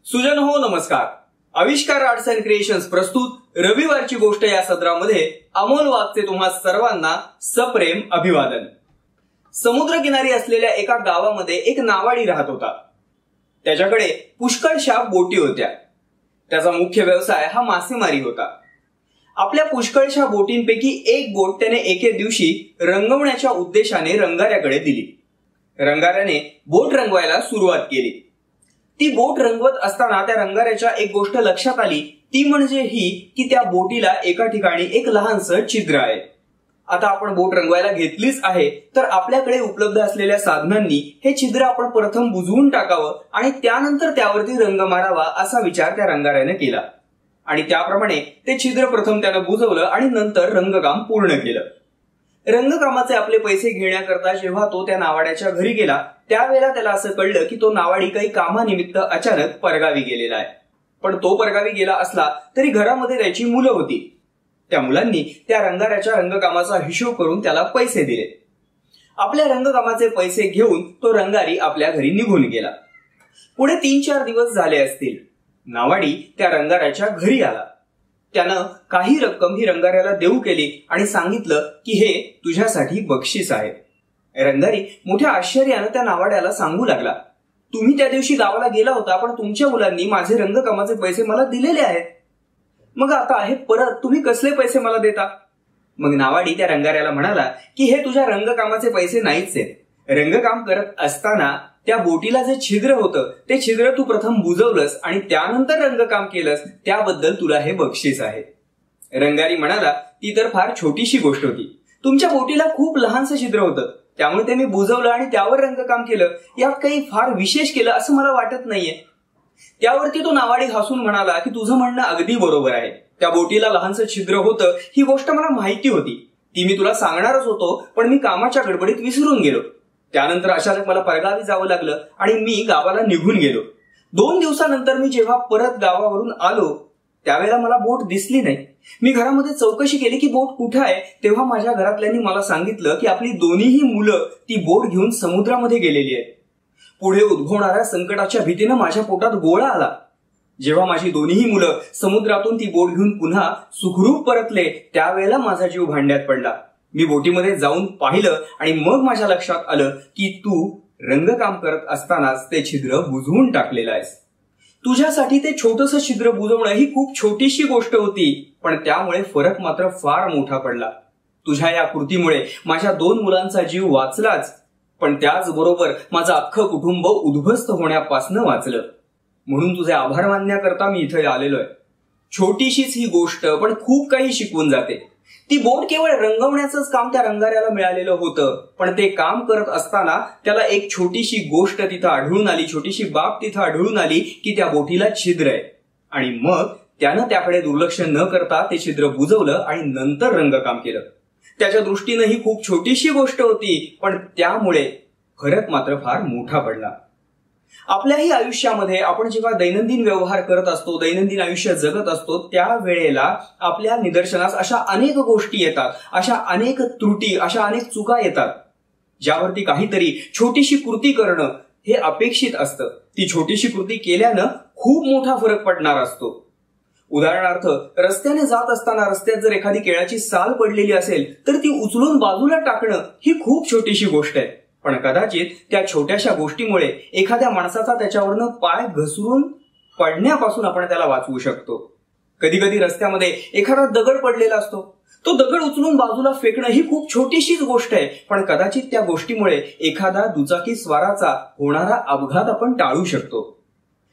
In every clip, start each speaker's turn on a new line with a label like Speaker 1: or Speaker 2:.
Speaker 1: सुजन हो नमस्कार. आविष्कार आर्ट्स अँड क्रिएशन्स प्रस्तुत रविवारची गोष्ट या सत्रामध्ये अमोल वाघचे तुम्हा सर्वांना सप्रेम अभिवादन. समुद्रकिनारी असलेल्या एका गावामध्ये एक नावाडी राहत होता. त्याच्याकडे पुष्कळशा बोटी होत्या. त्याचा मुख्य व्यवसाय हा मासेमारी होता. आपल्या पुष्कळशा बोटींपैकी एक बोट त्याने एके दिवशी रंगवण्याच्या उद्देशाने रंगाऱ्याकडे दिली. रंगाऱ्याने बोट रंगवायला सुरुवात केली. ती बोट रंगवत असताना त्या रंगाऱ्याच्या एक गोष्ट लक्षात आली, ती म्हणजे ही की त्या बोटीला एका ठिकाणी एक लहानसं छिद्र आहे. आता आपण बोट रंगवायला घेतलीच आहे, तर आपल्याकडे उपलब्ध असलेल्या साधनांनी हे छिद्र आपण प्रथम बुजवून टाकावं आणि त्यानंतर त्यावरती रंग मारावा असा विचार त्या रंगाऱ्याने केला. आणि त्याप्रमाणे ते छिद्र प्रथम त्यानं बुजवलं आणि नंतर रंगकाम पूर्ण केलं. रंगकामाचे आपले पैसे घेण्याकरता जेव्हा तो त्या नावाड्याच्या घरी गेला, त्यावेळेला त्याला असं कळलं की तो नावाडी काही कामानिमित्त अचानक परगावी गेलेला आहे. पण तो परगावी गेला असला तरी घरामध्ये त्याची मुलं होती. त्या मुलांनी त्या रंगाऱ्याच्या रंगकामाचा हिशोब करून त्याला पैसे दिले. आपल्या रंगकामाचे पैसे घेऊन तो रंगारी आपल्या घरी निघून गेला. पुढे 3-4 दिवस झाले असतील. नावाडी त्या रंगाऱ्याच्या घरी आला. त्यानं काही रक्कम ही रंगाऱ्याला देऊ केली आणि सांगितलं की हे तुझ्यासाठी बक्षीस आहे. रंगारी मोठ्या आश्चर्यानं त्या नावाड्याला सांगू लागला, तुम्ही त्या दिवशी गावाला गेला होता, पण तुमच्या मुलांनी माझे रंगकामाचे पैसे मला दिलेले आहेत. मग आता आहे परत तुम्ही कसले पैसे मला देता? मग नावाडी त्या रंगाऱ्याला म्हणाला की हे तुझ्या रंगकामाचे पैसे नाहीच आहेत. रंगकाम करत असताना त्या बोटीला जे छिद्र होतं ते छिद्र तू प्रथम बुजवलंस आणि त्यानंतर रंगकाम केलंस, त्याबद्दल तुला हे बक्षीस आहे. रंगारी म्हणाला, ती तर फार छोटीशी गोष्ट होती. तुमच्या बोटीला खूप लहानसं छिद्र होतं, त्यामुळे ते मी बुजवलं आणि त्यावर रंगकाम केलं. यात काही फार विशेष केलं असं मला वाटत नाहीये. त्यावरती तो नावाडी हसून म्हणाला की तुझं म्हणणं अगदी बरोबर आहे. त्या बोटीला लहानसं छिद्र होतं ही गोष्ट मला माहिती होती. ती मी तुला सांगणारच होतो, पण मी कामाच्या गडबडीत विसरून गेलो. त्यानंतर अचानक मला परगावी जावं लागलं आणि मी गावाला निघून गेलो. 2 दिवसानंतर मी जेव्हा परत गावावरून आलो त्यावेळेला मला बोट दिसली नाही. मी घरामध्ये चौकशी केली की बोट कुठं आहे, तेव्हा माझ्या घरातल्यांनी मला सांगितलं की आपली दोन्हीही मुलं ती बोट घेऊन समुद्रामध्ये गेलेली आहेत. पुढे उद्भवणाऱ्या संकटाच्या भीतीनं माझ्या पोटात गोळा आला. जेव्हा माझी दोन्हीही मुलं समुद्रातून ती बोट घेऊन पुन्हा सुखरूप परतले, त्यावेळेला माझा जीव भांड्यात पडला. मी बोटीमध्ये जाऊन पाहिलं आणि मग माझ्या लक्षात आलं की तू रंगकाम करत असतानाच ते छिद्र बुजवून टाकलेलं आहेस. तुझ्यासाठी ते छोटंसं छिद्र बुजवणं ही खूप छोटीशी गोष्ट होती, पण त्यामुळे फरक मात्र फार मोठा पडला. तुझ्या या कृतीमुळे माझ्या 2 मुलांचा जीव वाचलाच, पण त्याचबरोबर माझं अख्खं कुटुंब उद्ध्वस्त होण्यापासून वाचलं. म्हणून तुझे आभार मानण्याकरता मी इथे आलेलो आहे. छोटीशीच ही गोष्ट पण खूप काही शिकवून जाते. ती बोट केवळ रंगवण्याचंच काम त्या रंगाऱ्याला मिळालेलं होतं, पण ते काम करत असताना त्याला एक छोटीशी गोष्ट तिथं आढळून आली, छोटीशी बाब तिथं आढळून आली की त्या बोटीला छिद्र आहे. आणि मग त्यानं त्याकडे दुर्लक्ष न करता ते छिद्र बुजवलं आणि नंतर रंगकाम केलं. त्याच्या दृष्टीनं ही खूप छोटीशी गोष्ट होती, पण त्यामुळे फरक मात्र फार मोठा पडला. आपल्याही आयुष्यामध्ये आपण जेव्हा दैनंदिन व्यवहार करत असतो, दैनंदिन आयुष्य जगत असतो, त्यावेळेला आपल्या निदर्शनास अशा अनेक गोष्टी येतात, अशा अनेक त्रुटी, अशा अनेक चुका येतात, ज्यावरती काहीतरी छोटीशी कृती करणं हे अपेक्षित असतं. ती छोटीशी कृती केल्यानं खूप मोठा फरक पडणार असतो. उदाहरणार्थ, रस्त्याने जात असताना रस्त्यात जर एखादी केळाची साल पडलेली असेल तर ती उचलून बाजूला टाकणं ही खूप छोटीशी गोष्ट आहे. पण कदाचित त्या छोट्याशा गोष्टीमुळे एखाद्या माणसाचा त्याच्यावरनं पाय घसरून पडण्यापासून आपण त्याला वाचवू शकतो. कधी कधी रस्त्यामध्ये एखादा दगड पडलेला असतो, तो दगड उचलून बाजूला फेकणं ही खूप छोटीशीच गोष्ट आहे, पण कदाचित त्या गोष्टीमुळे एखादा दुचाकी स्वाराचा होणारा अपघात आपण टाळू शकतो.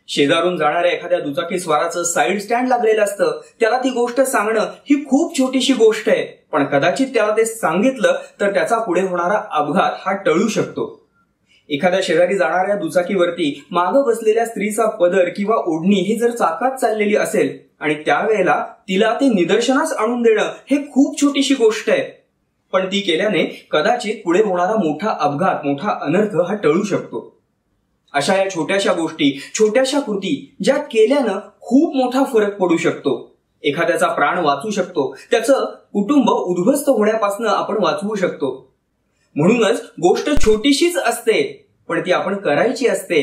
Speaker 1: शेजारून जाणाऱ्या एखाद्या दुचाकी स्वाराचं साईड स्टँड लागलेलं असतं, त्याला ती गोष्ट सांगणं ही खूप छोटीशी गोष्ट आहे, पण कदाचित त्याला ते सांगितलं तर त्याचा पुढे होणारा अपघात हा टळू शकतो. एखाद्या शेजारी जाणाऱ्या दुचाकीवरती मागं बसलेल्या स्त्रीचा पदर किंवा ओढणी ही जर चाकात चाललेली असेल आणि त्यावेळेला तिला ते निदर्शनास आणून देणं हे खूप छोटीशी गोष्ट आहे, पण ती केल्याने कदाचित पुढे होणारा मोठा अपघात, मोठा अनर्थ हा टळू शकतो. अशा या छोट्याशा गोष्टी, छोट्याशा कृती ज्या केल्यानं खूप मोठा फरक पडू शकतो. एखाद्याचा प्राण वाचू शकतो, त्याचं कुटुंब उद्ध्वस्त होण्यापासून आपण वाचवू शकतो. म्हणूनच गोष्ट छोटीशीच असते, पण ती आपण करायची असते.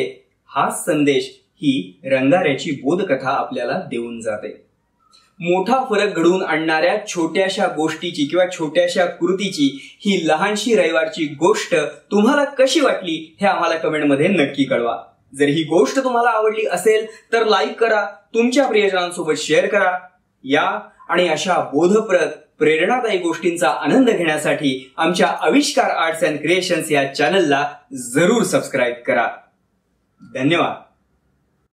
Speaker 1: हाच संदेश ही रंगाऱ्याची बोधकथा आपल्याला देऊन जाते. मोठा फरक घडवून आणणाऱ्या छोट्याशा गोष्टीची किंवा छोट्याशा कृतीची ही लहानशी रविवारची गोष्ट तुम्हाला कशी वाटली हे आम्हाला कमेंटमध्ये नक्की कळवा. जर ही गोष्ट तुम्हाला आवडली असेल तर लाईक करा, तुमच्या प्रियजनांसोबत शेअर करा. या आणि अशा बोधप्रद प्रेरणादायी गोष्टींचा आनंद घेण्यासाठी आमच्या आविष्कार आर्ट्स अँड क्रिएशन्स या चॅनलला जरूर सबस्क्राईब करा. धन्यवाद.